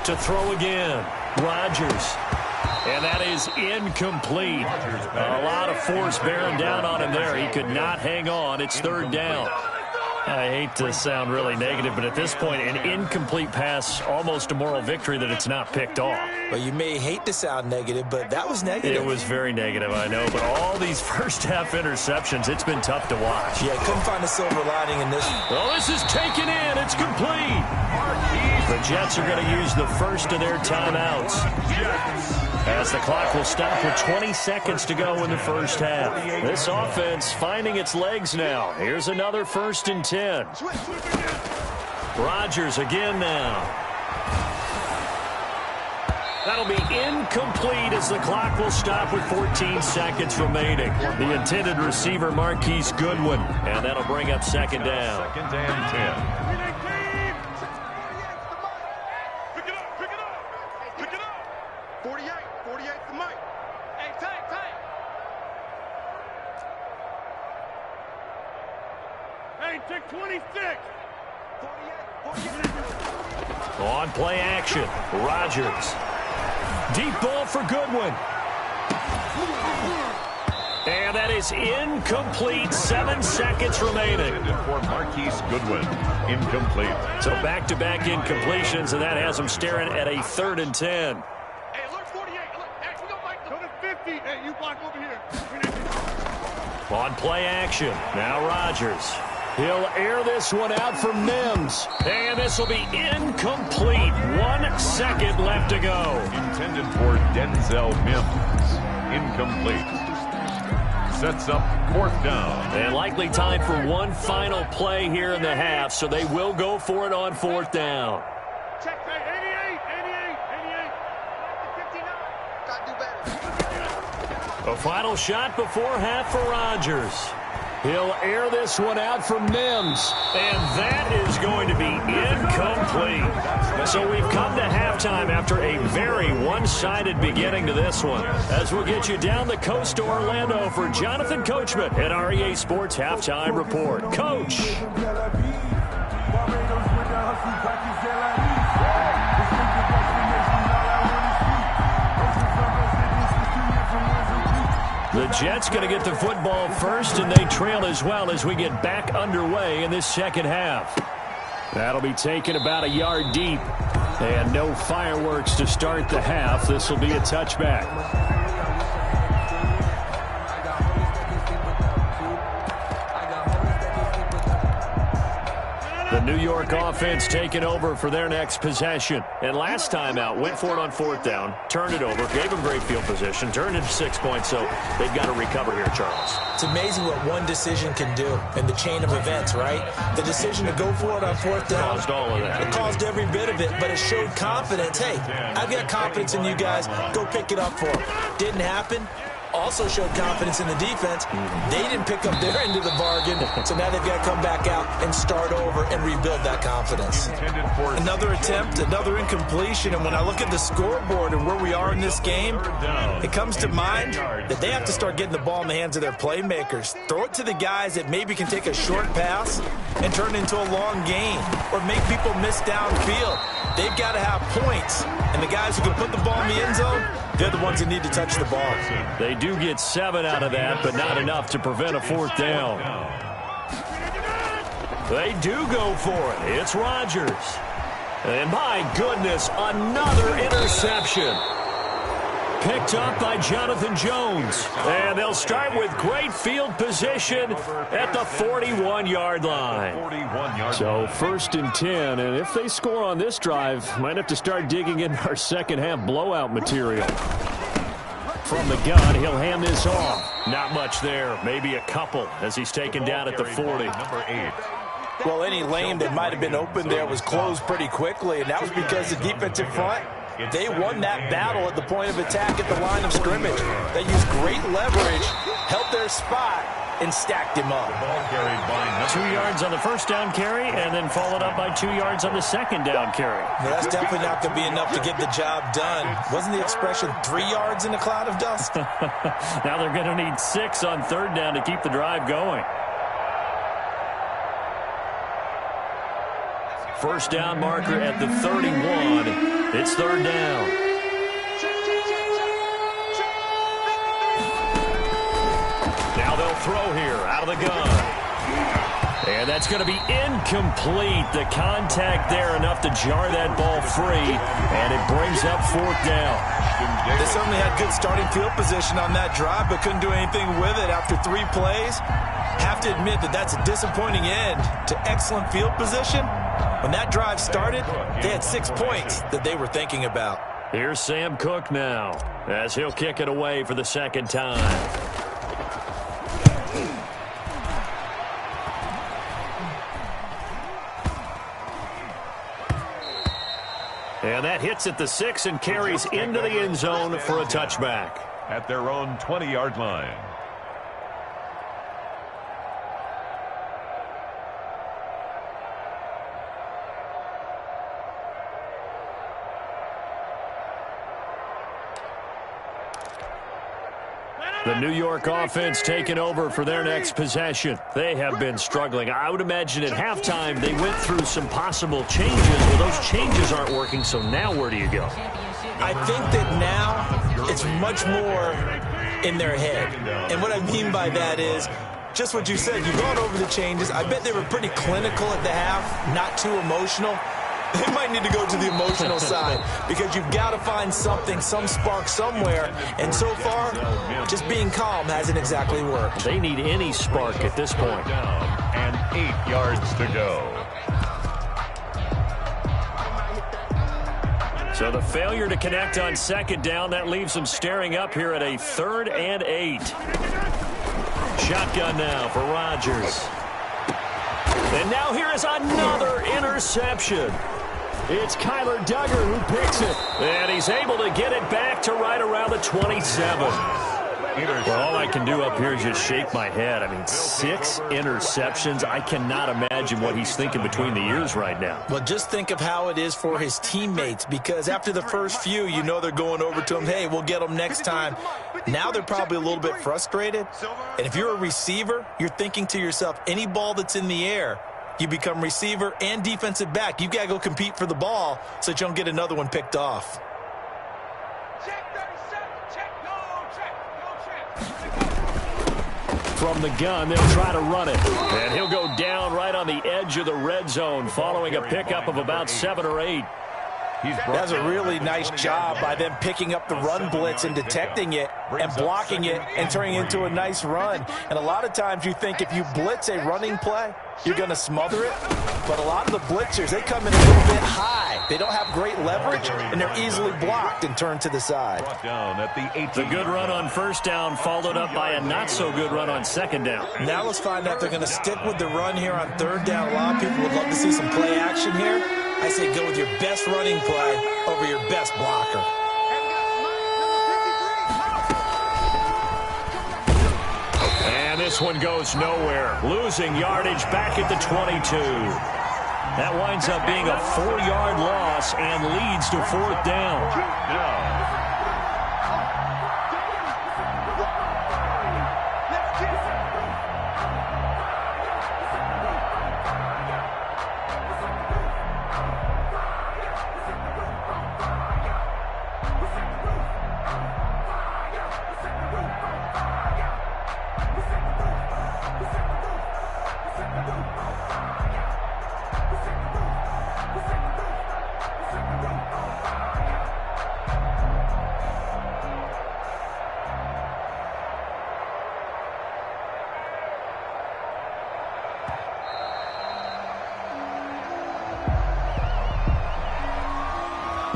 To throw again, Rodgers. And that is incomplete. A lot of force bearing down on him there. He could not hang on. It's third down. I hate to sound really negative, but at this point, an incomplete pass, almost a moral victory that it's not picked off. Well, you may hate to sound negative, but that was negative. It was very negative, I know, but all these first-half interceptions, it's been tough to watch. Yeah, couldn't find a silver lining in this. Oh, this is taken in. It's complete. The Jets are going to use the first of their timeouts, as the clock will stop with 20 seconds to go in the first half. This offense finding its legs now. Here's another 1st and 10. Rodgers again now. That'll be incomplete as the clock will stop with 14 seconds remaining. The intended receiver, Marquise Goodwin, and that'll bring up 2nd down. 2nd and 10. On play action, Rodgers. Deep ball for Goodwin. And that is incomplete. 7 seconds remaining. For Marquise Goodwin, incomplete. So back-to-back incompletions, and that has him staring at a 3rd and 10. Hey, look, 48. Look, hey, we go back to 50. Hey, you block over here. On play action, now Rodgers. He'll air this one out for Mims. And this will be incomplete. 1 second left to go. Intended for Denzel Mims. Incomplete. Sets up 4th down. And likely time for one final play here in the half, so they will go for it on 4th down. Check, 88. Got to do better. A final shot before half for Rodgers. He'll air this one out for Mims, and that is going to be incomplete. So we've come to halftime after a very one-sided beginning to this one. As we'll get you down the coast to Orlando for Jonathan Coachman at REA Sports Halftime Report. Coach. The Jets going to get the football first, and they trail as well as we get back underway in this second half. That'll be taken about a yard deep. And no fireworks to start the half. This will be a touchback. The New York offense taking over for their next possession. And last time out, went for it on 4th down, turned it over, gave them great field position, turned it to 6 points, so they've got to recover here, Charles. It's amazing what one decision can do in the chain of events, right? The decision to go for it on 4th down. Caused all of that. It caused every bit of it, but it showed confidence. Hey, I've got confidence in you guys. Go pick it up for them. Didn't happen. Also showed confidence in the defense. They didn't pick up their end of the bargain, so now they've got to come back out and start over and rebuild that confidence. Another attempt, another incompletion, and when I look at the scoreboard and where we are in this game, it comes to mind that they have to start getting the ball in the hands of their playmakers. Throw it to the guys that maybe can take a short pass and turn it into a long gain or make people miss downfield. They've got to have points, and the guys who can put the ball in the end zone, they're the ones that need to touch the ball. They do get 7 out of that, but not enough to prevent a 4th down. They do go for it. It's Rodgers. And my goodness, another interception. Picked up by Jonathan Jones. And they'll start with great field position at the 41-yard line. So 1st and 10, and if they score on this drive, might have to start digging in our second half blowout material. From the gun, he'll hand this off. Not much there, maybe a couple as he's taken down at the 40. Number 8. Well, any lane that might have been open there was closed pretty quickly, and that was because the defensive front, they won that battle at the point of attack at the line of scrimmage. They used great leverage, held their spot, and stacked him up. Ball carried by 2 yards on the 1st down carry, and then followed up by 2 yards on the 2nd down carry. Well, that's definitely not going to be enough to get the job done. Wasn't the expression 3 yards in a cloud of dust? Now they're going to need 6 on 3rd down to keep the drive going. First down marker at the 31. It's third down. Now they'll throw here out of the gun. And that's going to be incomplete. The contact there enough to jar that ball free, and it brings up fourth down. They certainly had good starting field position on that drive, but couldn't do anything with it after 3 plays. Have to admit that that's a disappointing end to excellent field position. When that drive started, they had 6 points that they were thinking about. Here's Sam Cook now, as he'll kick it away for the second time. And that hits at the 6 and carries into the end zone for a touchback. At their own 20-yard line. The New York offense taking over for their next possession. They have been struggling. I would imagine at halftime they went through some possible changes. Well, those changes aren't working, so now where do you go? I think that now it's much more in their head. And what I mean by that is just what you said. You've gone over the changes. I bet they were pretty clinical at the half, not too emotional. They might need to go to the emotional side because you've got to find something, some spark somewhere. And so far, just being calm hasn't exactly worked. They need any spark at this point. And 8 yards to go. So the failure to connect on second down, that leaves them staring up here at a 3rd and 8. Shotgun now for Rodgers. And now here is another interception. It's Kyler Duggar who picks it. And he's able to get it back to right around the 27. Well, all I can do up here is just shake my head. I mean, 6 interceptions. I cannot imagine what he's thinking between the ears right now. Well, just think of how it is for his teammates, because after the first few, you know they're going over to him, hey, we'll get them next time. Now they're probably a little bit frustrated. And if you're a receiver, you're thinking to yourself, any ball that's in the air, you become receiver and defensive back. You've got to go compete for the ball so that you don't get another one picked off. From the gun, they'll try to run it. And he'll go down right on the edge of the red zone following a pickup of about 7 or 8. That's a really nice job by them picking up the run blitz and detecting it and blocking it and turning it into a nice run. And a lot of times you think if you blitz a running play, you're going to smother it. But a lot of the blitzers, they come in a little bit high. They don't have great leverage, and they're easily blocked and turned to the side. The good run on first down followed up by a not-so-good run on second down. Now let's find out if they're going to stick with the run here on third down. A lot of people would love to see some play action here. I say go with your best running play over your best blocker. And this one goes nowhere. Losing yardage back at the 22. That winds up being a 4-yard loss and leads to fourth down.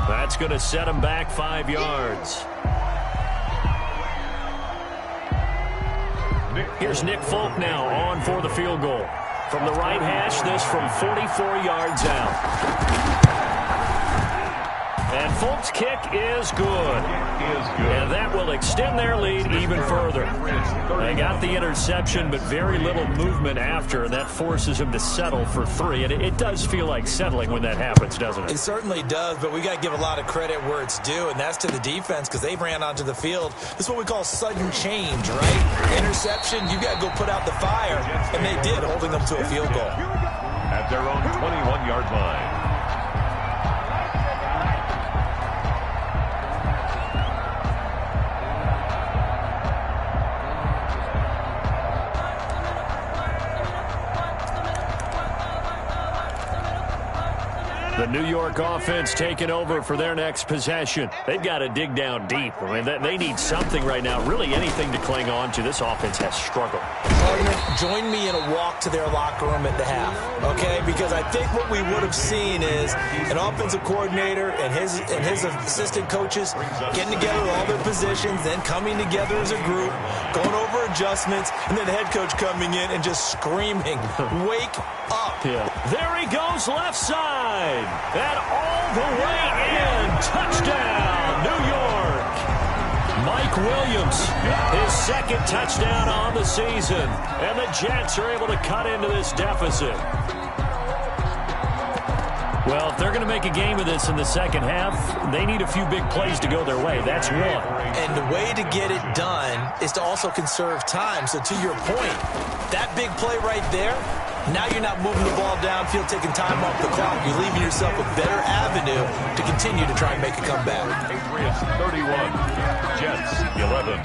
That's going to set him back 5 yards. Here's Nick Folk now on for the field goal. From the right hash, this from 44 yards out. And Folk's kick is good. And that will extend their lead even further. They got the interception, but very little movement after, and that forces him to settle for 3. And it does feel like settling when that happens, doesn't it? It certainly does, but we got to give a lot of credit where it's due, and that's to the defense because they ran onto the field. This is what we call sudden change, right? Interception, you got to go put out the fire, and they did, holding them to a field goal. At their own 21-yard line. The New York offense taking over for their next possession. They've got to dig down deep. I mean, they need something right now, really anything to cling on to. This offense has struggled. Join me in a walk to their locker room at the half, okay? Because I think what we would have seen is an offensive coordinator and his assistant coaches getting together all their positions, then coming together as a group, going over adjustments, and then the head coach coming in and just screaming, "Wake up!" Yeah. There he goes, left side. And all the way in. Touchdown, New York. Mike Williams, his second touchdown on the season. And the Jets are able to cut into this deficit. Well, if they're going to make a game of this in the second half, they need a few big plays to go their way. That's one. And the way to get it done is to also conserve time. So to your point, that big play right there, now you're not moving the ball downfield, taking time off the clock. You're leaving yourself a better avenue to continue to try and make a comeback. Patriots 31, Jets 11.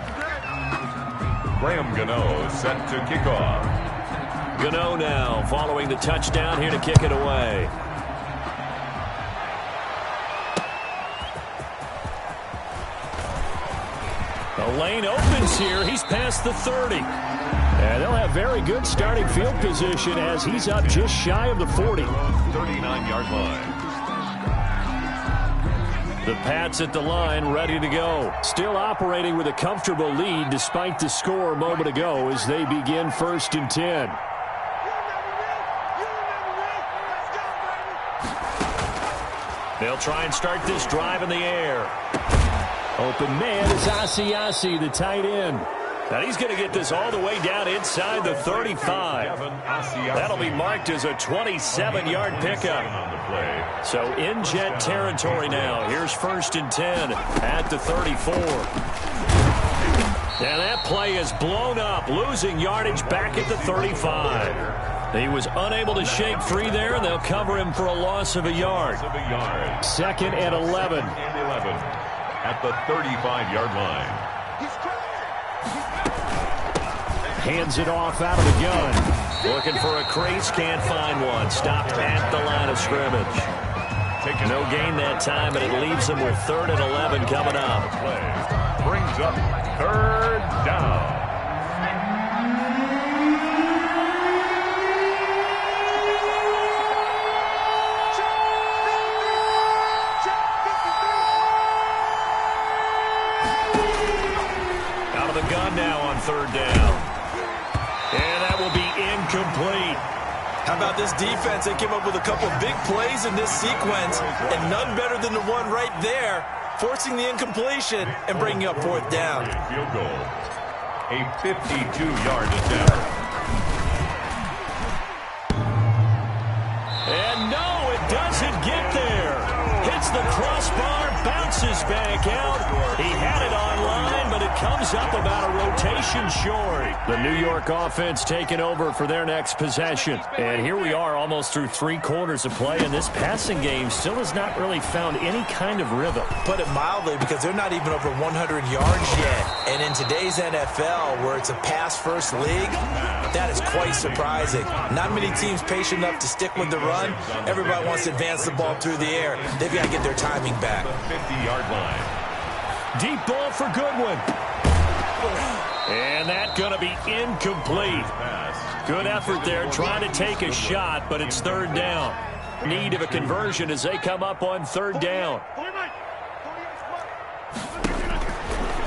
Graham Gano set to kick off. Gano now following the touchdown here to kick it away. The lane opens here. He's past the 30. And they'll have very good starting field position as he's up just shy of the 40. 39-yard line. The Pats at the line, ready to go. Still operating with a comfortable lead despite the score a moment ago as they begin 1st and 10. They'll try and start this drive in the air. Open man is Asiasi, the tight end. Now he's going to get this all the way down inside the 35. That'll be marked as a 27-yard pickup. So in Jet territory now. Here's 1st and 10 at the 34. And that play is blown up, losing yardage back at the 35. He was unable to shake free there, and they'll cover him for a loss of a yard. 2nd and 11. At the 35-yard line. Hands it off out of the gun. Looking for a crease, can't find one. Stopped at the line of scrimmage. No gain that time, but it leaves them with 3rd and 11 coming up. Brings up 3rd down. Out of the gun now on 3rd down. And that will be incomplete. How about this defense? They came up with a couple big plays in this sequence, and none better than the one right there, forcing the incompletion and bringing up 4th down. Field goal. A 52-yard attempt. And no, it doesn't get there. Hits the crossbar, bounces back out. He had it online, but it comes up about a rotation short. The New York offense taking over for their next possession. And here we are almost through 3 quarters of play, and this passing game still has not really found any kind of rhythm. Put it mildly, because they're not even over 100 yards yet. And in today's NFL, where it's a pass-first league, that is quite surprising. Not many teams patient enough to stick with the run. Everybody wants to advance the ball through the air. They've got to get their timing back. The 50-yard line. Deep ball for Goodwin. And that's going to be incomplete. Good effort there trying to take a shot, but it's 3rd down. Need of a conversion as they come up on 3rd down.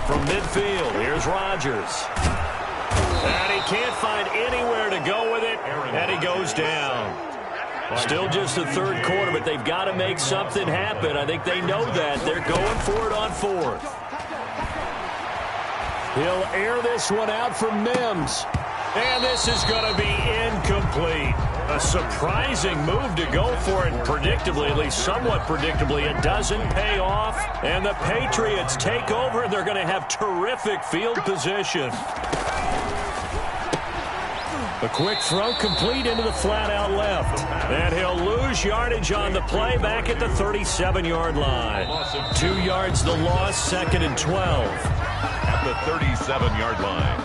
From midfield, here's Rodgers. And he can't find anywhere to go with it, and he goes down. Still just the 3rd quarter, but they've got to make something happen. I think they know that. They're going for it on 4th. He'll air this one out for Mims. And this is going to be incomplete. A surprising move to go for it predictably, at least somewhat predictably. It doesn't pay off. And the Patriots take over, and they're going to have terrific field position. A quick throw complete into the flat out left. And he'll lose yardage on the play back at the 37-yard line. 2 yards the loss, 2nd and 12. At the 37-yard line.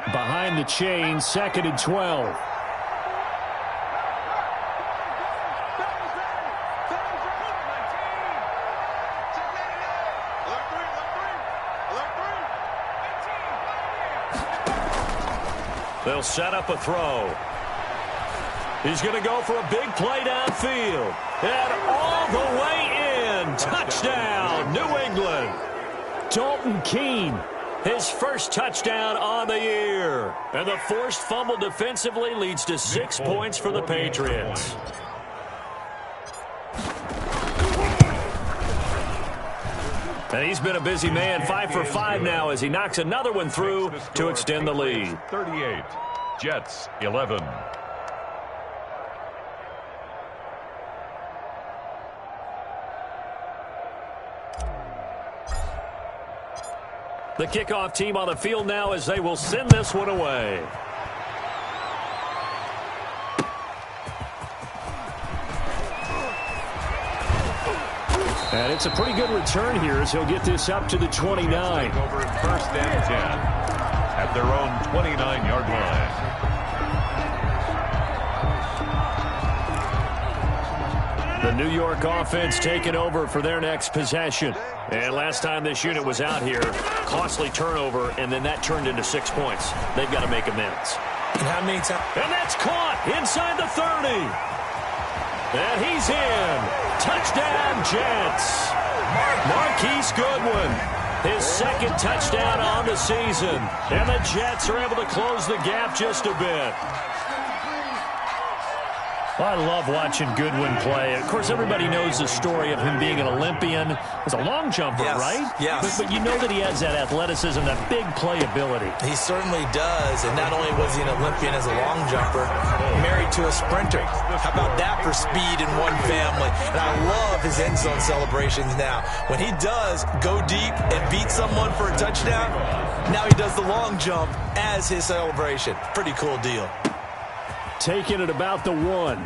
Behind the chain, 2nd and 12. They'll set up a throw. He's going to go for a big play downfield. And all the way in. Touchdown, New England. Dalton Keene, his first touchdown on the year. And the forced fumble defensively leads to 6 points for the Patriots. And he's been a busy man, 5 for 5 now as he knocks another one through to extend the lead. 38, Jets 11. The kickoff team on the field now as they will send this one away. And it's a pretty good return here as he'll get this up to the 29. Over at 1st and 10 at their own 29-yard line. The New York offense taking over for their next possession. And last time this unit was out here, costly turnover, and then that turned into 6 points. They've got to make amends. And how many times? And that's caught inside the 30. And he's in. Touchdown, Jets. Marquise Goodwin, his 2nd touchdown on the season. And the Jets are able to close the gap just a bit. I love watching Goodwin play. Of course, everybody knows the story of him being an Olympian. He's a long jumper, yes, right? Yes. But you know that he has that athleticism, that big playability. He certainly does. And not only was he an Olympian as a long jumper, married to a sprinter. How about that for speed in one family? And I love his end zone celebrations now. When he does go deep and beat someone for a touchdown, now he does the long jump as his celebration. Pretty cool deal. Taking it about the 1.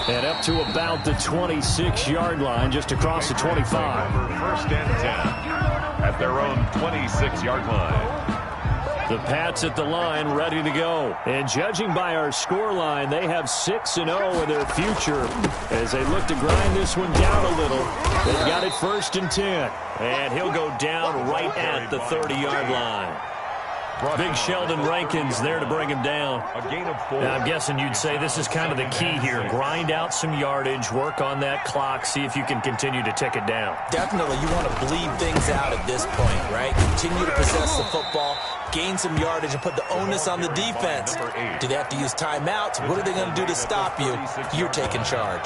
And up to about the 26-yard line, just across the 25. Over 1st and 10 at their own 26-yard line. The Pats at the line, ready to go. And judging by our score line, they have 6-0 in their future as they look to grind this one down a little. They've got it 1st and 10. And he'll go down right at the 30-yard line. Big Sheldon Rankins there to bring him down. A gain of 4. Now, I'm guessing you'd say this is kind of the key here. Grind out some yardage, work on that clock, see if you can continue to tick it down. Definitely, you want to bleed things out at this point, right? Continue to possess the football, gain some yardage, and put the onus on the defense. Do they have to use timeouts? What are they going to do to stop you? You're taking charge.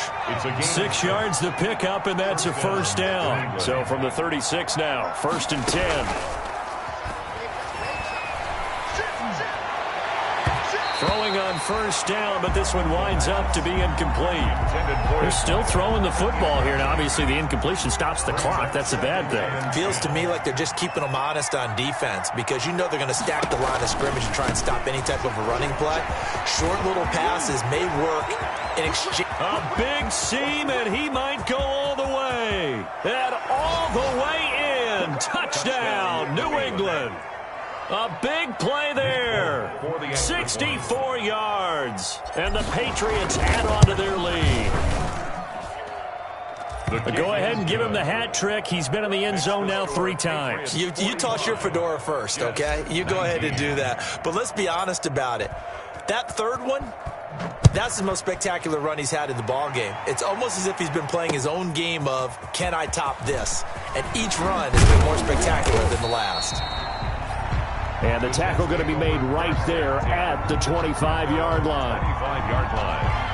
6 yards the pickup, and that's a 1st down. So from the 36 now, 1st and 10. Throwing on 1st down, but this one winds up to be incomplete. They're still throwing the football here. Now, obviously, the incompletion stops the clock. That's a bad thing. Feels to me like they're just keeping them honest on defense because you know they're going to stack the line of scrimmage and try and stop any type of a running play. Short little passes may work in exchange. A big seam, and he might go all the way. And all the way in. Touchdown, New England. A big play there. 64 yards. And the Patriots add on to their lead. Go ahead and give him the hat trick. He's been in the end zone now 3 times. You toss your fedora first, okay? You go ahead and do that. But let's be honest about it. That 3rd one, that's the most spectacular run he's had in the ball game. It's almost as if he's been playing his own game of, can I top this? And each run has been more spectacular than the last. And the tackle going to be made right there at the 25-yard line. 25-yard line.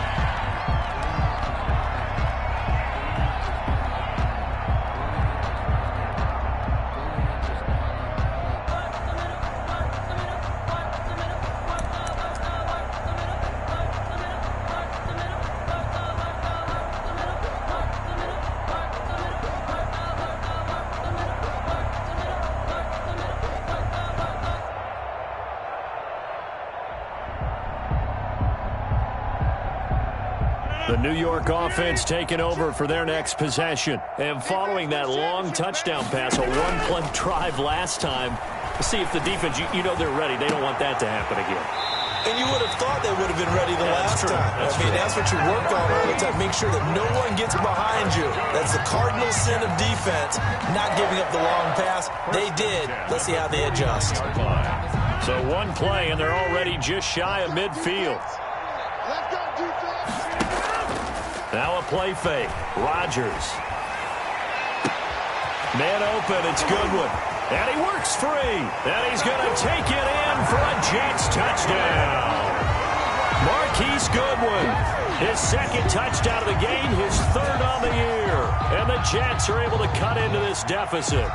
The New York offense taking over for their next possession. And following that long touchdown pass, a one-play drive last time, see if the defense, you know they're ready. They don't want that to happen again. And you would have thought they would have been ready the last time. That's what you work on all the time. Make sure that no one gets behind you. That's the cardinal sin of defense, not giving up the long pass. They did. Let's see how they adjust. So one play, and they're already just shy of midfield. Now a play fake. Rodgers. Man open. It's Goodwin. And he works free. And he's going to take it in for a Jets touchdown. Marquise Goodwin. His second touchdown of the game. His third on the year. And the Jets are able to cut into this deficit.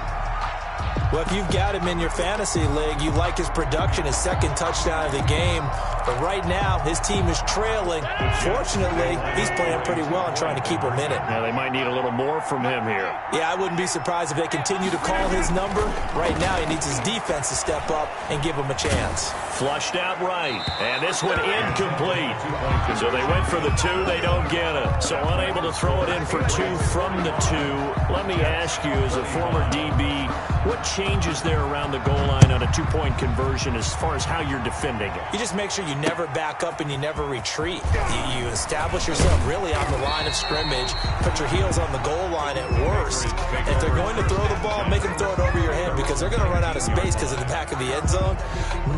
Well, if you've got him in your fantasy league, you like his production, his second touchdown of the game. But right now, his team is trailing. Fortunately, he's playing pretty well and trying to keep him in it. Yeah, they might need a little more from him here. Yeah, I wouldn't be surprised if they continue to call his number. Right now, he needs his defense to step up and give him a chance. Flushed out right. And this one incomplete. So they went for the 2. They don't get it. So unable to throw it in for 2 from the 2. Let me ask you, as a former DB, what changes there around the goal line on a 2-point conversion as far as how you're defending it? You just make sure you never back up and you never retreat. You establish yourself really on the line of scrimmage, put your heels on the goal line at worst. And if they're going to throw the ball, make them throw it over your head because they're going to run out of space because of the back of the end zone.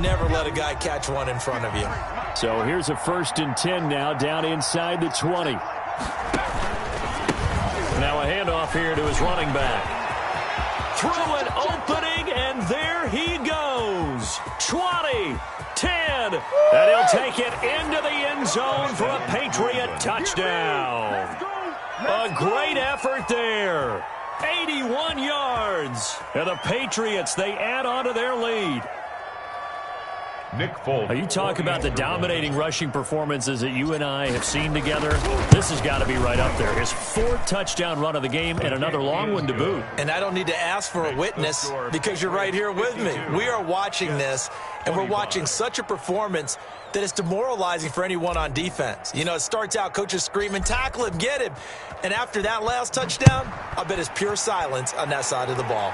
Never let a guy catch one in front of you. So here's a 1st and 10 now down inside the 20. Now a handoff here to his running back. Through an opening, and there he goes. 20, 10, and he'll take it into the end zone for a Patriot touchdown. A great effort there. 81 yards. And the Patriots, they add on to their lead. Nick Foles. Now, you talk about the dominating rushing performances that you and I have seen together. This has got to be right up there. His 4th touchdown run of the game and another long one to boot. And I don't need to ask for a witness because you're right here with me. We are watching this, and we're watching such a performance that it's demoralizing for anyone on defense. You know, it starts out, coaches screaming, tackle him, get him. And after that last touchdown, I bet it's pure silence on that side of the ball.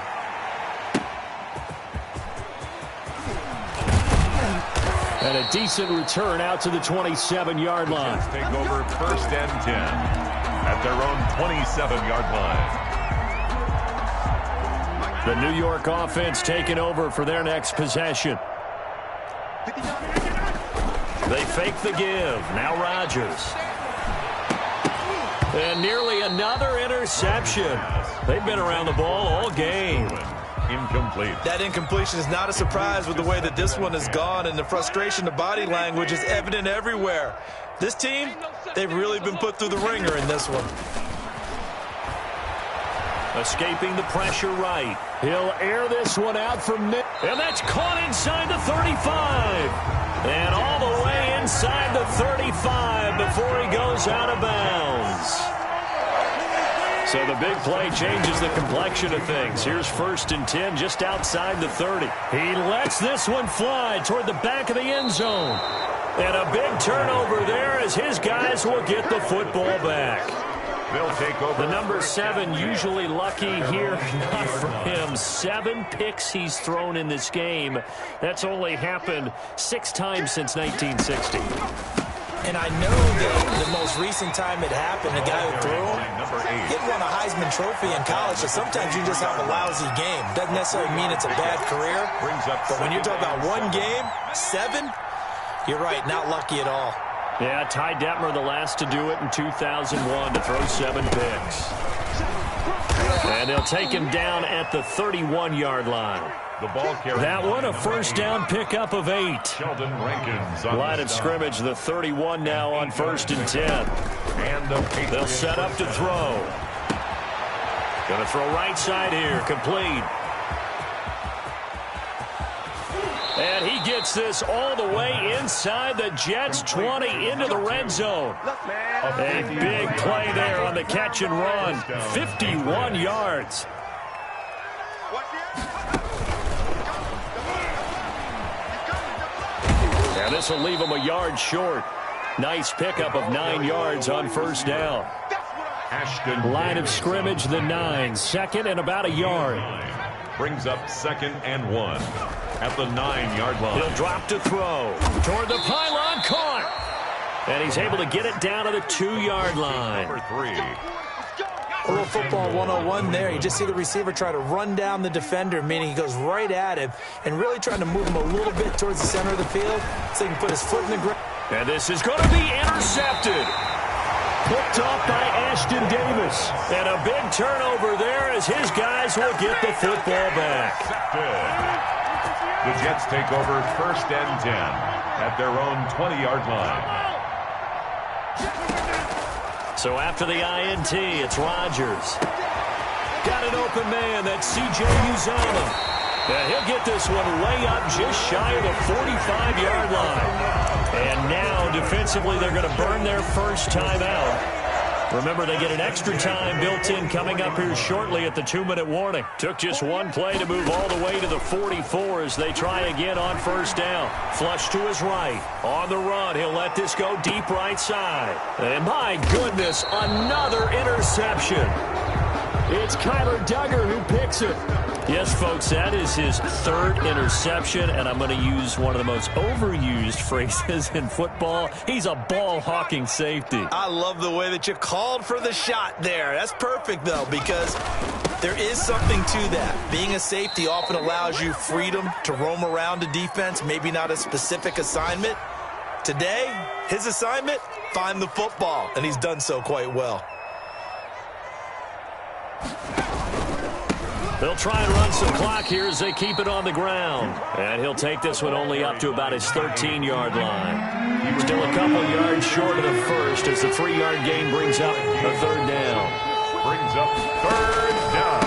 And a decent return out to the 27-yard line. Take over 1st and 10 at their own 27-yard line. The New York offense taking over for their next possession. They fake the give. Now Rodgers. And nearly another interception. They've been around the ball all game. Incomplete. That incompletion is not a surprise with the way that this one has gone, and the frustration, the body language is evident everywhere. This team, they've really been put through the ringer in this one. Escaping the pressure right. He'll air this one out from mid. And that's caught inside the 35. And all the way inside the 35 before he goes out of bounds. So the big play changes the complexion of things. Here's 1st and 10 just outside the 30. He lets this one fly toward the back of the end zone. And a big turnover there as his guys will get the football back. They'll take over. The number 7 usually lucky here. Not for him. 7 picks he's thrown in this game. That's only happened 6 times since 1960. And I know that the most recent time it happened, the guy who threw him, he won a Heisman Trophy in college, so sometimes you just have a lousy game. Doesn't necessarily mean it's a bad career, but when you're talking about one game, 7, you're right, not lucky at all. Yeah, Ty Detmer, the last to do it in 2001, to throw 7 picks. And they'll take him down at the 31-yard line. The ball carrier. That one, a 1st down pickup of 8. Sheldon Rankins. Line of scrimmage, the 31 now on 1st and 10. And they'll set up to throw. Going to throw right side here, complete. And he gets this all the way inside the Jets' 20 into the red zone. A big play there on the catch and run. 51 yards. And this will leave him a yard short. Nice pickup of 9 yards on first down. Line of scrimmage, the 9. Second and about a yard. Brings up 2nd and 1 at the 9-yard line. He'll drop to throw. Toward the pylon, caught. And he's able to get it down to the 2-yard line. Number 3. A little football 101 there. You just see the receiver try to run down the defender, meaning he goes right at him and really trying to move him a little bit towards the center of the field so he can put his foot in the ground. And this is going to be intercepted. Picked off by Ashton Davis. And a big turnover there as his guys will get the football back. The Jets take over 1st and 10 at their own 20-yard line. So after the INT, it's Rodgers. Got an open man. That's C.J. Uzomah. And he'll get this one way up just shy of the 45-yard line. And now, defensively, they're going to burn their first time out. Remember, they get an extra time built in coming up here shortly at the 2-minute warning. Took just one play to move all the way to the 44 as they try again on first down. Flush to his right. On the run, he'll let this go deep right side. And my goodness, another interception. It's Kyler Duggar who picks it. Yes, folks, that is his 3rd interception, and I'm going to use one of the most overused phrases in football. He's a ball-hawking safety. I love the way that you called for the shot there. That's perfect, though, because there is something to that. Being a safety often allows you freedom to roam around a defense, maybe not a specific assignment. Today, his assignment, find the football, and he's done so quite well. They'll try and run some clock here as they keep it on the ground. And he'll take this one only up to about his 13-yard line. Still a couple yards short of the first as the 3-yard gain brings up a 3rd down. Brings up 3rd down.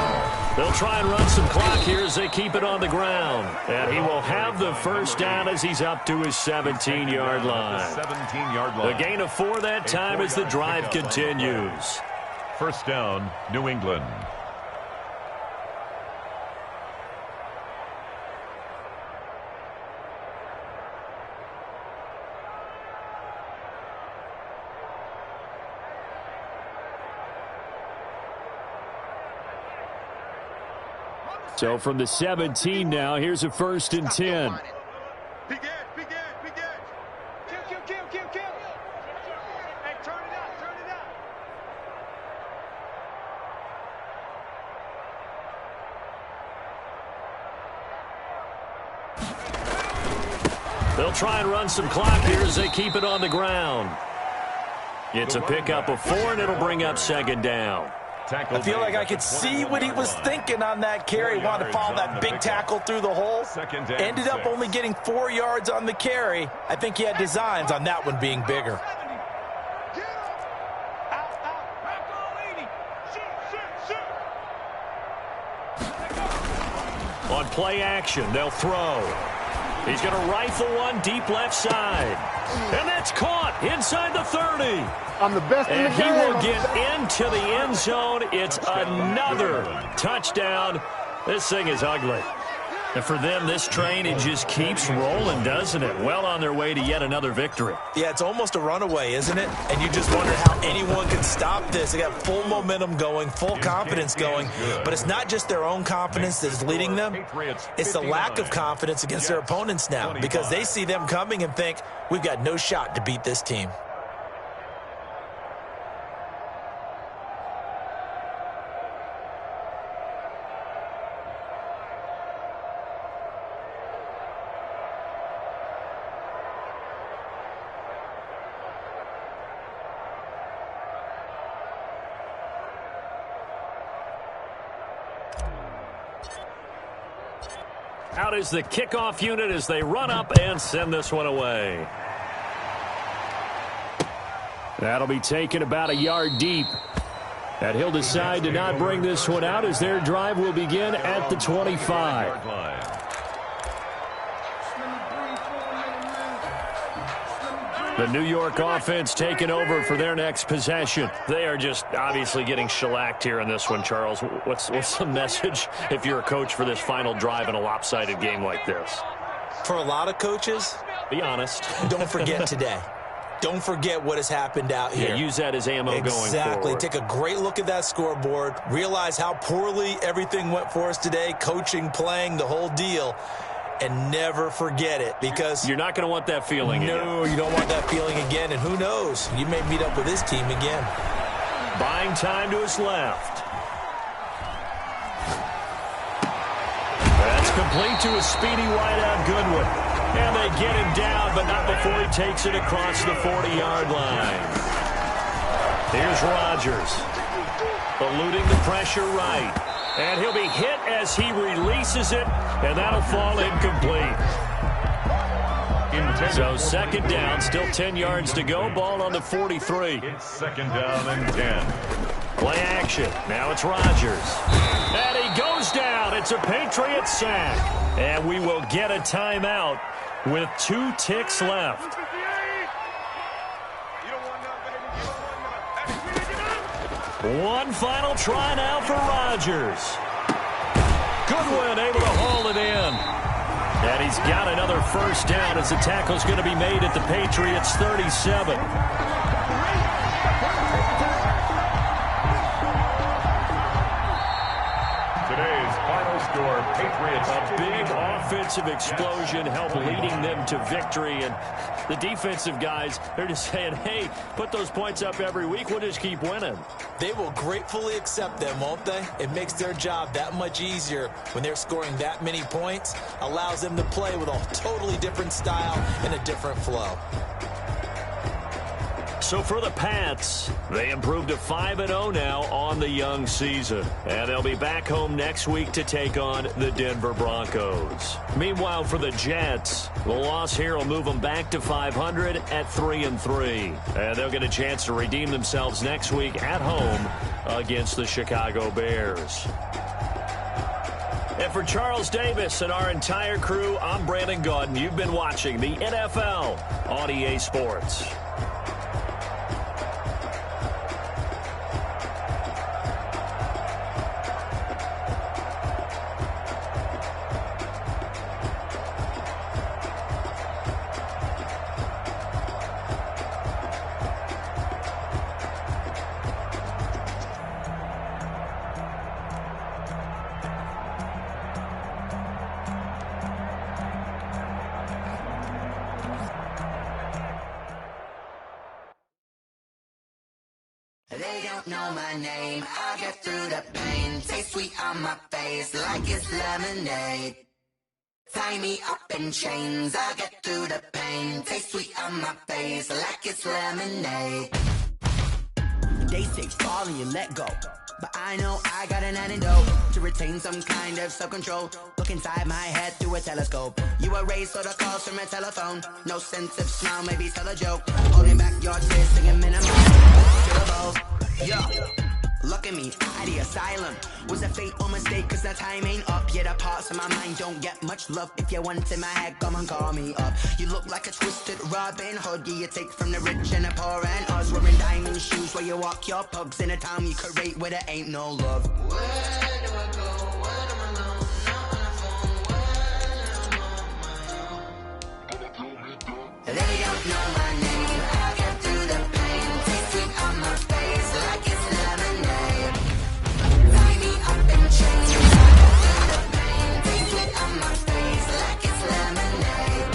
They'll try and run some clock here as they keep it on the ground. And he will have the first down as he's up to his 17-yard line. 17-yard line. A gain of 4 that time as the drive continues. First down, New England. So from the 17 now, here's a 1st and 10. Big edge. Kill. Hey, turn it up. They'll try and run some clock here as they keep it on the ground. It's a pickup of 4, and it'll bring up 2nd down. I feel like I could see what he was thinking on that carry. Wanted to follow that big tackle through the hole. Ended up only getting 4 yards on the carry. I think he had designs on that one being bigger. On play action, they'll throw. He's going to rifle one deep left side. And that's caught inside the 30. I'm the best in the game. And he will get into the end zone. It's another touchdown. This thing is ugly. And for them, this train, it just keeps rolling, doesn't it? Well on their way to yet another victory. Yeah, it's almost a runaway, isn't it? And you just wonder how anyone can stop this. They got full momentum going, full confidence going. But it's not just their own confidence that's leading them. It's the lack of confidence against their opponents now because they see them coming and think, we've got no shot to beat this team. Out is the kickoff unit as they run up and send this one away. That'll be taken about a yard deep. And he'll decide to not bring this one out as their drive will begin at the 25. The New York offense taking over for their next possession. They are just obviously getting shellacked here in this one, Charles. What's the message if you're a coach for this final drive in a lopsided game like this? For a lot of coaches, be honest. don't forget today. Don't forget what has happened out here. Yeah, use that as ammo going forward. Exactly. Take a great look at that scoreboard. Realize how poorly everything went for us today. Coaching, playing, the whole deal. And never forget it, because you're not going to want that feeling again. No, you don't want that feeling again. And who knows? You may meet up with this team again. Buying time to his left. That's complete to a speedy wideout Goodwin. And they get him down, but not before he takes it across the 40-yard line. Here's Rodgers. Eluding the pressure right. And he'll be hit as he releases it, and that'll fall incomplete. So second down, still 10 yards to go. Ball on the 43. It's second down and 10. Play action. Now it's Rodgers. And he goes down. It's a Patriot sack. And we will get a timeout with 2 ticks left. One final try now for Rodgers. Goodwin able to haul it in. And he's got another first down as the tackle's going to be made at the Patriots' 37. Today's final score, Patriots. A big offensive explosion helped leading them to victory. And the defensive guys, they're just saying, hey, put those points up every week. We'll just keep winning. They will gratefully accept them, won't they? It makes their job that much easier when they're scoring that many points. Allows them to play with a totally different style and a different flow. So for the Pats, they improved to 5-0 now on the young season. And they'll be back home next week to take on the Denver Broncos. Meanwhile, for the Jets, the loss here will move them back to 500 at 3-3. And they'll get a chance to redeem themselves next week at home against the Chicago Bears. And for Charles Davis and our entire crew, I'm Brandon Gaudin. You've been watching the NFL on EA Sports. They don't know my name, I get through the pain. Taste sweet on my face like it's lemonade. Tie me up in chains, I get through the pain. Taste sweet on my face like it's lemonade. They say fall and you let go, but I know I got an antidote to retain some kind of self-control. Look inside my head through a telescope. You erase all the calls from a telephone. No sense of smile, maybe tell a joke. Holding back your tears, singing minimum syllables. Yo, look at me, out the asylum. Was a fate or mistake, cause the time ain't up. Yet the parts of my mind don't get much love. If you want in my head, come and call me up. You look like a twisted Robin Hood. Yeah, you take from the rich and the poor and us. Wearing diamond shoes where you walk your pugs in a town you create where there ain't no love. Where do I go? When I'm alone? Not on the phone. When I'm on my own. They don't know my name. I get through the pain. Taste sweet on my face like it's lemonade. Tie me up in chains. I get through the pain. Taste sweet on my face like it's lemonade.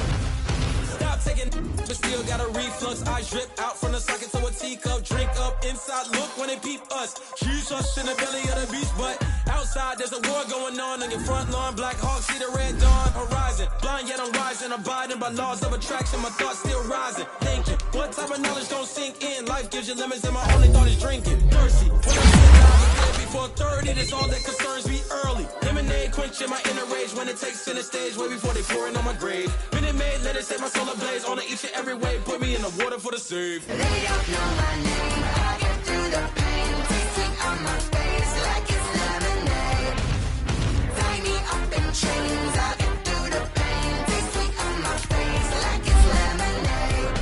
Stop taking, but still got a reflux. I drip out from the socket to a teacup. Drink up inside, look when they peep us. She's us in the belly of the beast, but outside there's a war going on your front lawn. Black Hawk, see the red dawn horizon. Blind yet I'm rising, abiding by laws of attraction. My thoughts still rising. Thinking, what type of knowledge don't sink in? Life gives you lemons and my only thought is drinking. Thirsty, when I'm getting out of bed before 30, that's all that concerns me early. Lemonade quenching my inner rage when it takes center stage way before they pour it on my grave. Minute Maid, let it set my soul ablaze on each and every way. Put me in the water for the save. They don't know my name. I get through the pain. Taste sweet on my face like it's lemonade. Tie me up in chains. I get through the pain. Taste sweet on my face like it's lemonade.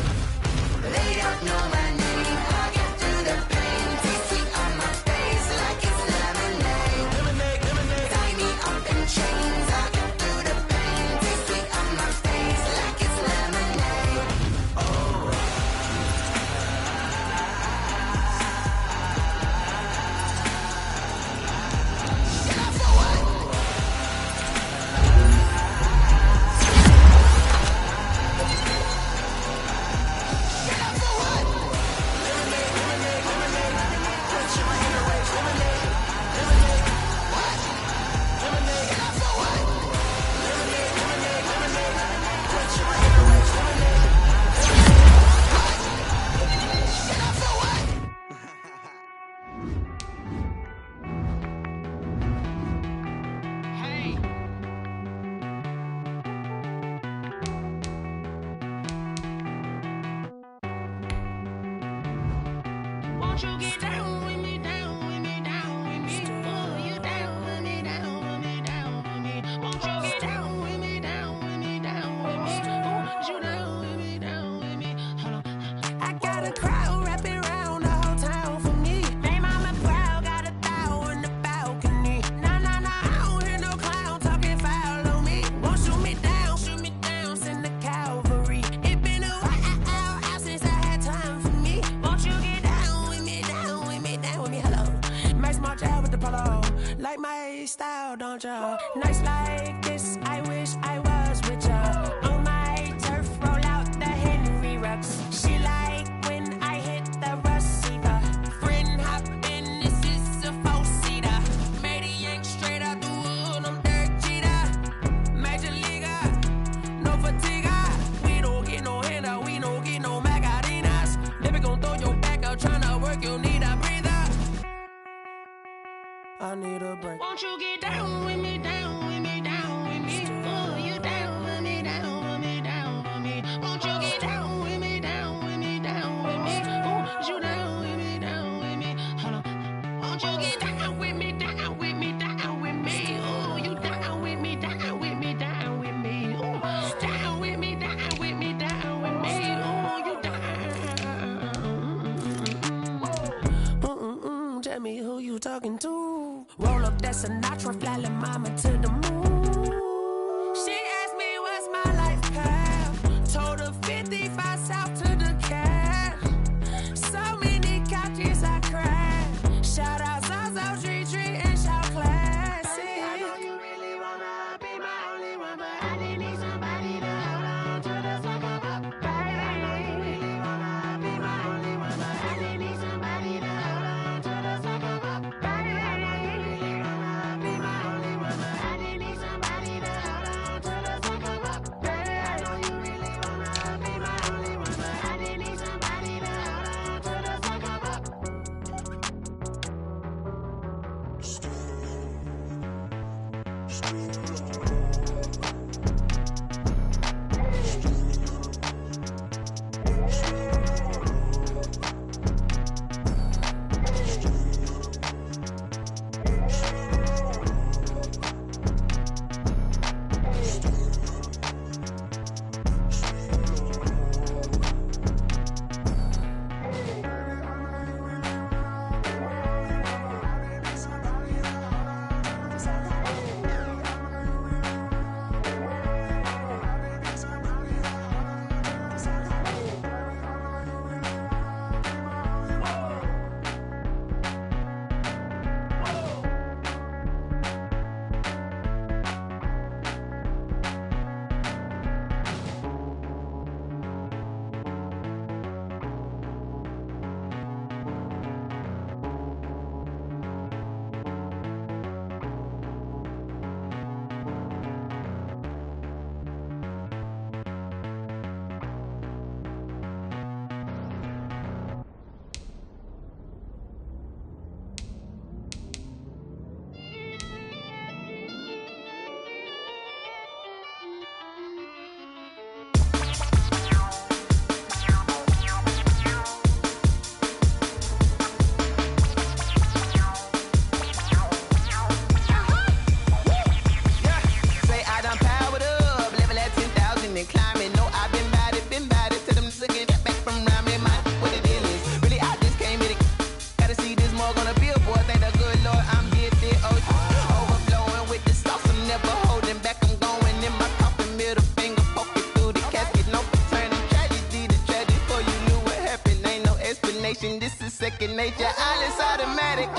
They don't know my name. I get through the pain. Taste sweet on my face like it's lemonade. Lemonade, lemonade. Tie me up in chains. I get through the pain. Taste sweet on my face like it's lemonade. Oh. Won't you get down with me, down with me, down with me? Ooh, you down with me, down with me, down with me. Won't you get down with me, down with me, down with me? Ooh, you down with me, down with me. Hold on. I got a crowd wrapping around the whole town for me. They mama proud, got a thou in the balcony. Nah, nah, nah, I don't hear no clown talking foul on me. Won't shoot me down, send the cavalry. It been a while since I had time for me. Won't you get down with me, down with me, down with me? Hello. Max March out with the polo. Like my style, don't ya? Nights like this, I wish I was with ya. On my turf, roll out the Henry Rux. She like when I hit the receiver. Friend hop in, this is a four-seater. Made a yank straight out the wood, I'm Derek Jeter. Major leaguer, no fatigue. We don't get no handout, we don't get no Macarinas. Never gon' throw your back out, tryna work, you need a breather. I need a break. Won't you get down with me, down with me, down with me? Ooh, you down with me, down with me, down with me. Won't you get down with me, down with me, down with me? Ooh, you down with me, down with me. Hold on. Won't you get down with me, down with me, down with me? Ooh, you down with me, down with me, down with me. Ooh, down with me, down with me, down with me. Ooh, you down. Tell me who you talking to. Roll up that Sinatra, fly la mama to the moon. She asked me what's my life path. Told her 55 south to the cat. So many couches I cried. Shout out Zazo, Tree, and shout classic. I know you really wanna be my only one, but I didn't need somebody to hold on to the second up. Baby, I know you really wanna be my only one, but I didn't need somebody to hold on to the second up. Baby, I know you really wanna be my only one, but I didn't need somebody to hold on to the second up. Baby, I know you really wanna be my only one, but I didn't need somebody to hold on to the second up. Second nature, all is automatic.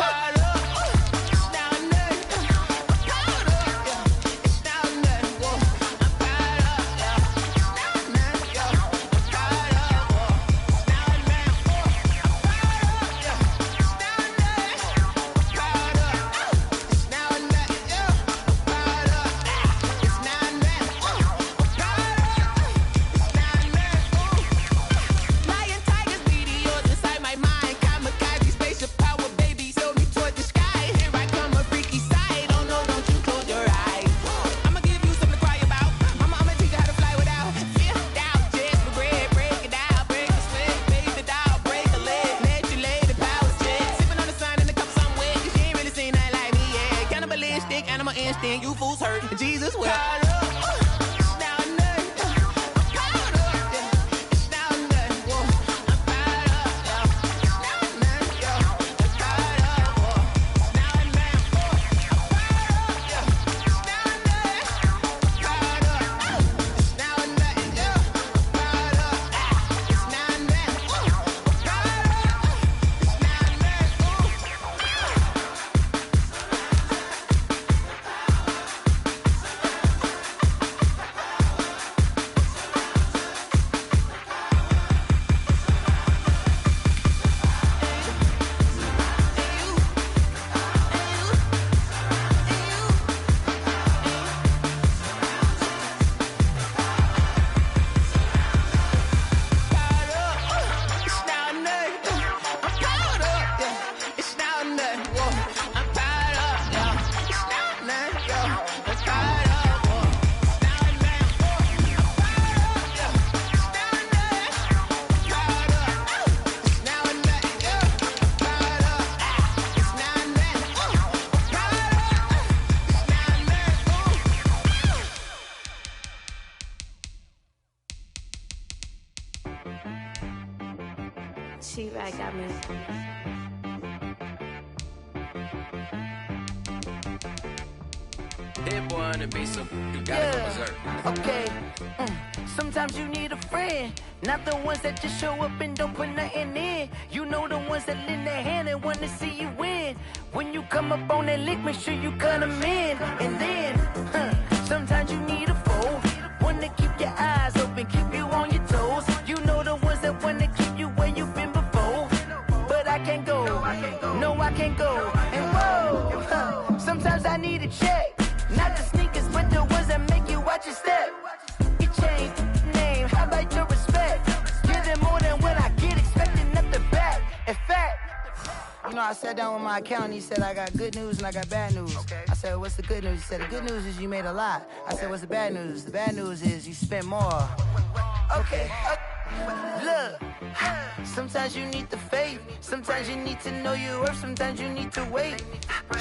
Lion, tigers, meteors inside my mind. Kamikaze, spaceship power, baby. Show me toward the She right got me. Hit boy on the beat, so you gotta go berserk. Okay. Sometimes you need a friend, not the ones that just show up and don't put nothing in. You know the ones that lend their hand and want to see you win. When you come up on that lick, make sure you cut them in. And then, sometimes you need a foe, one to keep your eyes open, keep you on your toes. You know the ones that want to keep you where you've been before. But I can't go, no I can't go. And whoa, sometimes I need a check. Not the sneakers, but the ones that make you watch your step. You change name, how about your respect? Give them more than what I get, expecting up the back. In fact, you know, I sat down with my accountant, he said I got good news and I got bad news. I said, what's the good news? He said, the good news is you made a lot. I said, what's the bad news? The bad news is you spent more. Okay. Look, sometimes you need the faith, sometimes you need to know your worth, sometimes you need to wait.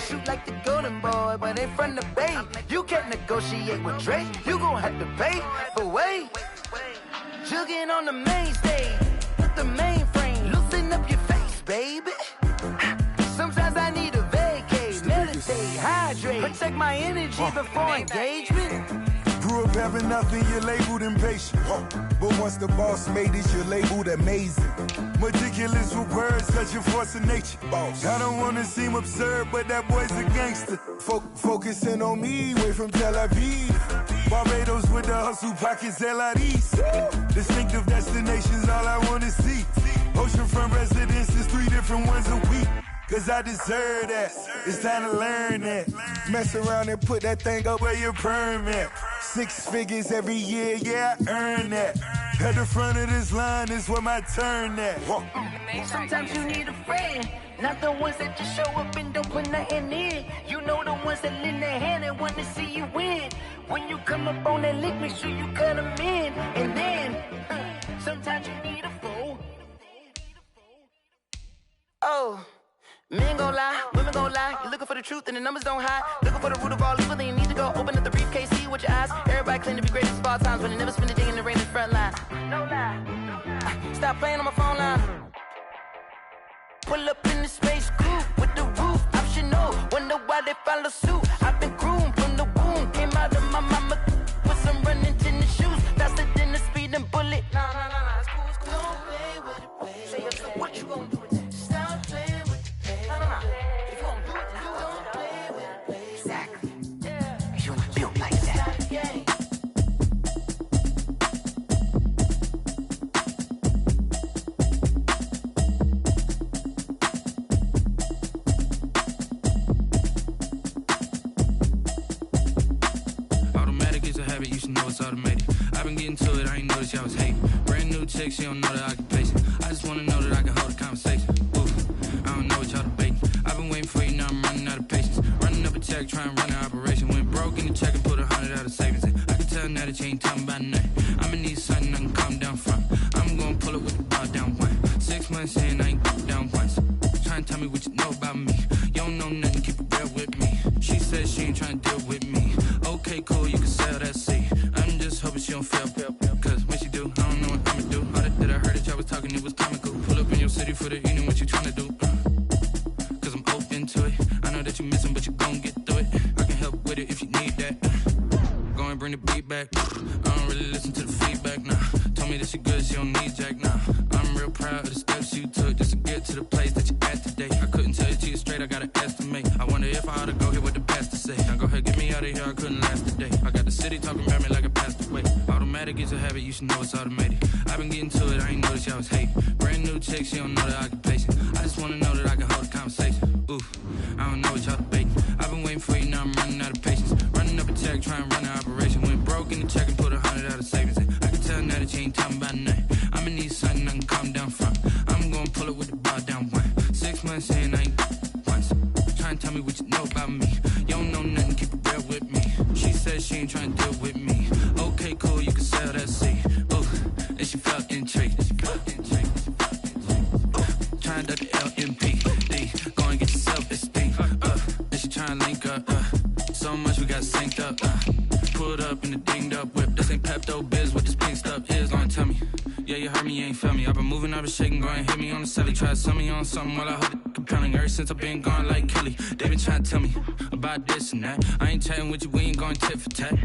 Shoot like the golden boy, but ain't from the bay. You can't negotiate with Drake, you gon' have to pay. But wait, jugging on the main stage, with the mainframe, loosen up your face, baby. Sometimes I need a vacate, meditate, hydrate, protect my energy before engagement. Grew up having nothing, you're labeled impatient. But once the boss made it, you're labeled amazing. Meticulous with words, cause you're force of nature. I don't wanna seem absurd, but that boy's a gangster. Focusing on me, way from Tel Aviv. Barbados with the hustle pockets, LIDs. Distinctive destinations, all I wanna see. Oceanfront residences, 3 different ones a week. Cause I deserve that, it's time to learn that. Mess around and put that thing up where your permit. 6 figures every year, yeah, I earn that. At the front of this line is where my turn at. Sometimes you need a friend, not the ones that just show up and don't put nothing in. You know the ones that lend their hand and want to see you win. When you come up on that lick, make sure you cut them in. And then, sometimes you need a fool. Oh. Men gon' lie, women gon' lie. You're looking for the truth and the numbers don't hide. Looking for the root of all evil, then you need to go open up the briefcase, see with your eyes. Everybody claim to be greatest of all times, but they never spend a day in the rain in the front line. No lie, stop playing on my phone line. Pull up in the space coupe with the roof optional. Wonder why they follow suit. I've been groomed from the womb, came out of my mama with some running tennis shoes, faster than the speeding bullet. Nah, it's cool, it's cool. Don't play with it, baby. Say yourself, what you gon' do? Stop playing. If you gon' do it, then don't play with it, baby. Exactly. Yeah. You feel like that. Automatic is a habit, you should know it's automated. I've been getting to it, I ain't noticed y'all was hating. Brand new chick, she don't know the occupation. I just wanna know that I can hold a conversation. I don't know what y'all debating. I've been waiting for you, now I'm running out of patience. Running up a check, trying to run an operation. Went broke in the check and put 100 out of savings in. I can tell now that you ain't talking about nothing. I'ma need something I can calm down from. I'm gonna pull it with the bar down one. 6 months in, I ain't down once. Trying to tell me what you know about me. You don't know nothing, keep it real with me. She said she ain't trying to deal with me. Okay, cool, you can sell that seat. I'm just hoping she don't fail. Cause when she do, I don't know what I'ma do. All that I heard that y'all was talking, it was comical. Pull up in your city for the evening, what you trying to do? Cause I'm open to it. I know that you missing, but you gon' get through it. I can help with it if you need that. Go and bring the beat back. I don't really listen to the feedback, nah. Told me that she good, she don't need jack, nah. I'm real proud of the steps you took just to get to the place that you at today. I couldn't tell you to you straight, I gotta estimate. I wonder if I ought to go hear what the pastor say. Now go ahead, get me out of here, I couldn't last today. I got the city talking about me like I passed away. Automatic is a habit, you should know it's automated. I've been getting to it, I ain't noticed y'all was hating. Brand new chick, she don't know the occupation. I just wanna know that I can hold a conversation. Ooh, I don't know what y'all debating. I've been waiting for you, now I'm running out of patience. Running up a check, trying to run an operation. Went broke in the check and put 100 out of savings in. I can tell now that you ain't talking about nothing. I'ma need something I can calm down from. I'm gonna pull it with the bar down one. 6 months in, I ain't once. Trying to tell me what you know about me. You don't know nothing, keep it real with me. She said she ain't trying to deal with me. Okay, cool, you can sell that seat. Ooh, and she felt intrigued. Trying to duck the LMP. Go and get your self-esteem. And she trying to link up. So much we got synced up. Pulled up in the dinged up whip. This ain't Pepto-Biz, what this pink stuff is. Gonna tell me. Yeah, you heard me, you ain't felt me. I've been moving, I've been shaking, go and hit me on the celly. Try to sell me on something while I hold it compelling. Ever since I've been gone like Kelly, they been trying to tell me about this and that. I ain't chatting with you, we ain't going tit for tat.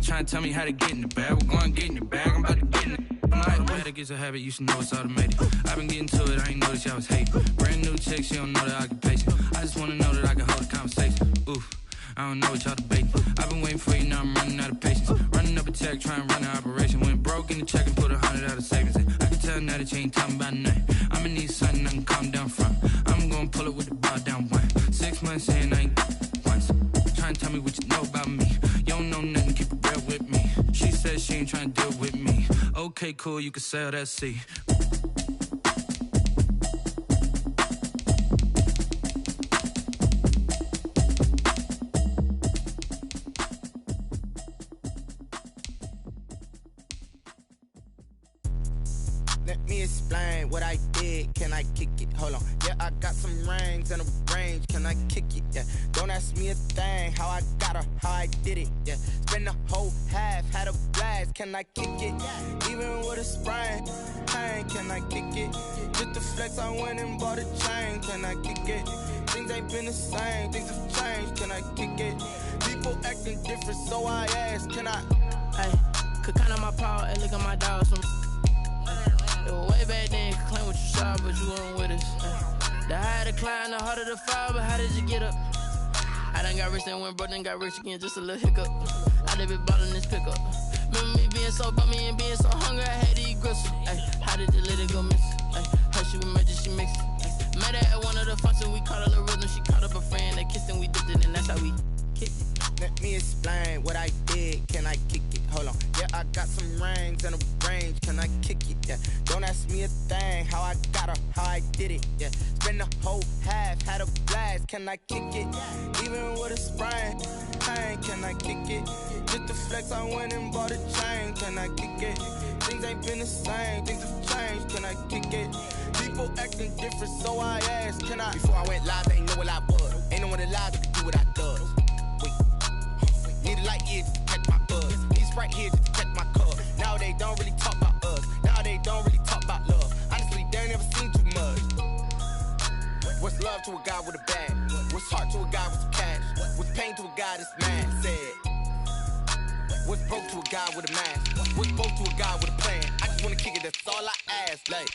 Trying to tell me how to get in the bag, we're going to get in the bag, I'm about to get in it. I'm like, the way that gets a habit, you should know it's automated. I've been getting to it, I ain't noticed y'all was hating. Brand new chick, she don't know that I can pace it. I just wanna know that I can hold a conversation. Oof, I don't know what y'all debating. I've been waiting for you, now I'm running out of patience. Running up a check, trying to run an operation. Went broke in the check and put 100 out of savings in. I can tell now that you ain't talking about nothing. I'ma need something I can calm down from. I'm gonna pull it with the bar down one. 6 months in, I ain't once. Trying to tell me what you know about me. You don't know nothing, keep it real with me. She said she ain't trying to deal with me. Okay, cool, you can sell that seat. Let me explain what I did. Can I kick it? Hold on. Yeah, I got some rings and a range. Can I kick it? Yeah. Don't ask me a thing. How I got her, how I did it. Yeah. Spend the whole half, had a blast. Can I kick it? Even with a sprain. Pain, can I kick it? Just the flex, I went and bought a chain. Can I kick it? Things ain't been the same. Things have changed. Can I kick it? People acting different, so I ask. Can I? Hey, could count on my power and look at my dogs from. It was way back then, could claim what you saw, but you weren't with us. The higher the climb, the harder the fall, but how did you get up? I done got rich, then went broke, then got rich again, just a little hiccup. I done been ballin' this pickup. Remember me being so bummy and being so hungry, I had to eat gristle. Ay, how did the lady go miss? Her she was magic, she mixed it. Met her at one of the functions, we caught a little rhythm, she caught up a friend, they kissed and we dipped it, and that's how we kicked it. Let me explain what I did. Can I kick it? Hold on. Yeah, I got some rings and a range. Can I kick it? Yeah. Don't ask me a thing. How I got her, how I did it. Yeah. Spend the whole half, had a blast. Can I kick it? Even with a sprain. Pain, can I kick it? Just the flex, I went and bought a chain. Can I kick it? Things ain't been the same. Things have changed. Can I kick it? People acting different, so I asked. Can I? Before I went live, they ain't know what I was. Ain't no one alive that could do what I does. Need a light here just to catch my buzz. Need Sprite here just to catch my cup. Now they don't really talk about us. Now they don't really talk about love. Honestly, they ain't never seen too much. What's love to a guy with a bag? What's heart to a guy with some cash? What's pain to a guy that's mad? Said. What's broke to a guy with a mask? What's broke to a guy with a plan? I just wanna kick it, that's all I ask. Like,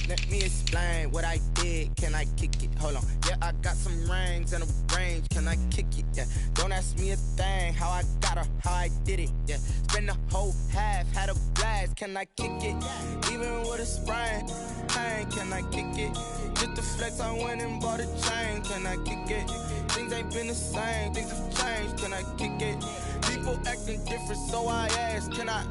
let me explain what I did. Can I kick it? Hold on. Yeah, I got some rings and a range. Can I kick it? Yeah. Don't ask me a thing. How I got her, how I did it. Yeah. Spend the whole half, had a blast. Can I kick it? Even with a sprain. Pain, can I kick it? Just the flex, I went and bought a chain. Can I kick it? Things ain't been the same. Things have changed. Can I kick it? People acting different, so I ask. Can I?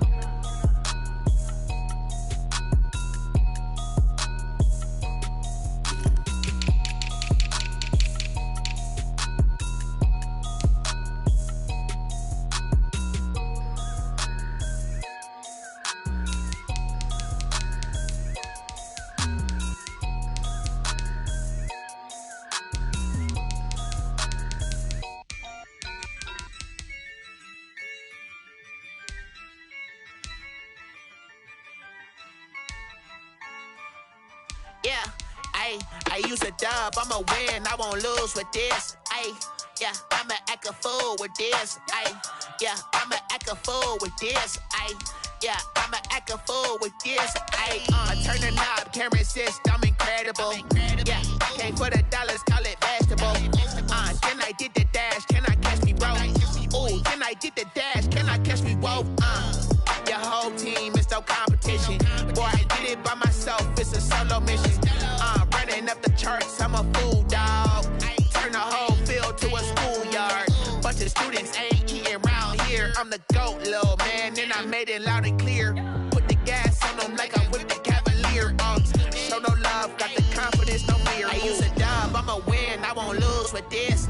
Yeah, I use a dub, I'ma win, I won't lose with this. Yeah, I'ma act a fool with this. Yeah, I'ma act a fool with this. Yeah, I'ma act a fool with this. I turn the knob, can't resist, I'm incredible. Yeah, came for the dollars, call it vegetable. Then I did the dash, can I catch me, bro? Ooh, then I did the dash, can I catch me, whoa? Your whole team is no competition. Boy, I did it by myself, it's a solo mission. Running up the charts, I'm a fool, dog. Turn the whole field to a schoolyard. Bunch of students ain't eating round here. I'm the GOAT, little man, and I made it loud and clear. Put the gas on them like I'm with the Cavalier. Show no love, got the confidence, no fear. I use a dub, I'ma win, I won't lose with this.